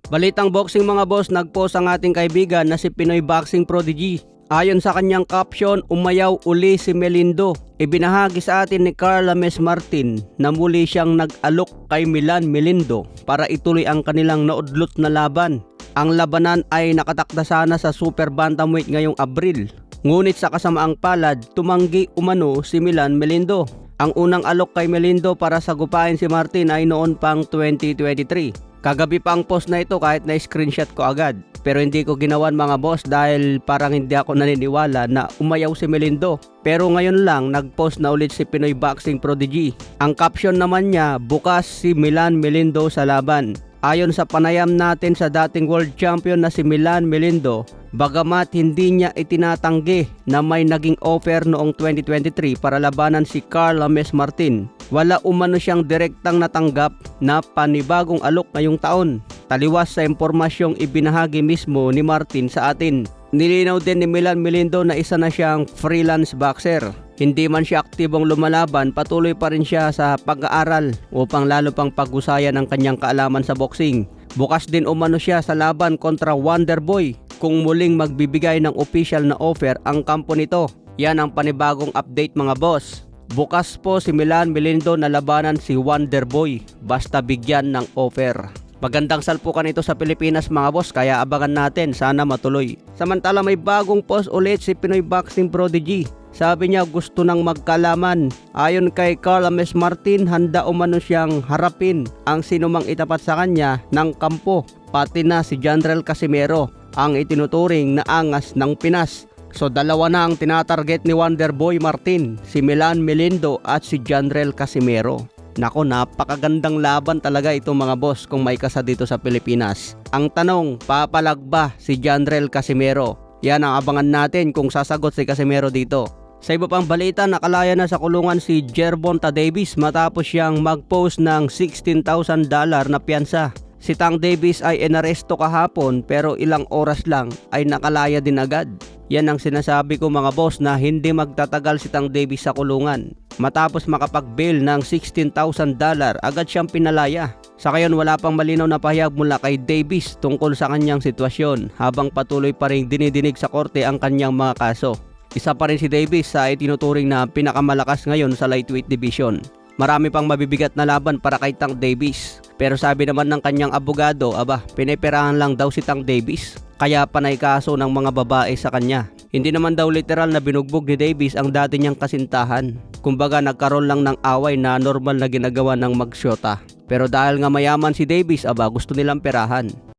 Balitang boxing mga boss, nagpost ang ating kaibigan na si Pinoy Boxing Prodigy. Ayon sa kanyang caption, umayaw uli si Melindo. Ibinahagi sa atin ni Carl James Martin na muli siyang nag-alok kay Milan Melindo para ituloy ang kanilang naudlot na laban. Ang labanan ay nakatakda sana sa Super Bantamweight ngayong Abril. Ngunit sa kasamaang palad, tumanggi umano si Milan Melindo. Ang unang alok kay Melindo para sagupain si Martin ay noon pang 2023. Kagabi pa ang post na ito kahit na screenshot ko agad. Pero hindi ko ginawan mga boss dahil parang hindi ako naniniwala na umayaw si Melindo. Pero ngayon lang nagpost na ulit si Pinoy Boxing Prodigy. Ang caption naman niya, bukas si Milan Melindo sa laban. Ayon sa panayam natin sa dating world champion na si Milan Melindo, bagamat hindi niya itinatanggi na may naging offer noong 2023 para labanan si Carl James Martin, wala umano siyang direktang natanggap na panibagong alok ngayong taon. Taliwas sa impormasyong ibinahagi mismo ni Martin sa atin. Nilinaw din ni Milan Melindo na isa na siyang freelance boxer. Hindi man siya aktibong lumalaban, patuloy pa rin siya sa pag-aaral upang lalo pang pag-usayan ang kanyang kaalaman sa boxing. Bukas din umano siya sa laban kontra Wonderboy kung muling magbibigay ng official na offer ang kampo nito. Yan ang panibagong update mga boss. Bukas po si Milan Melindo na labanan si Wonderboy basta bigyan ng offer. Magandang salpukan ito sa Pilipinas mga boss, kaya abangan natin, sana matuloy. Samantala may bagong post ulit si Pinoy Boxing Prodigy. Sabi niya gusto nang magkalaman. Ayon kay Carl James Martin, handa umano siyang harapin ang sinumang itapat sa kanya ng kampo, pati na si General Casimero, ang itinuturing na angas ng Pinas. So dalawa na ang tinatarget ni Wonderboy Martin, si Milan Melindo at si General Casimero. Nako, napakagandang laban talaga ito mga boss kung may kasa dito sa Pilipinas. Ang tanong, papalag ba si General Casimero? Yan ang abangan natin kung sasagot si Casimero dito. Sa iba pang balita, nakalaya na sa kulungan si Gervonta Davis matapos siyang mag-post ng $16,000 na piyansa. Si Tank Davis ay inaresto kahapon pero ilang oras lang ay nakalaya din agad. Yan ang sinasabi ko mga boss na hindi magtatagal si Tank Davis sa kulungan. Matapos makapag-bail ng $16,000, agad siyang pinalaya. Sa ngayon wala pang malinaw na pahayag mula kay Davis tungkol sa kanyang sitwasyon habang patuloy pa rin dinidinig sa korte ang kanyang mga kaso. Isa pa rin si Davis sa itinuturing na pinakamalakas ngayon sa lightweight division. Marami pang mabibigat na laban para kay Tank Davis. Pero sabi naman ng kanyang abogado, piniperahan lang daw si Tank Davis. Kaya panay kaso ng mga babae sa kanya. Hindi naman daw literal na binugbog ni Davis ang dati niyang kasintahan. Kumbaga nagkaroon lang ng away na normal na ginagawa ng magsyota. Pero dahil nga mayaman si Davis, gusto nilang perahan.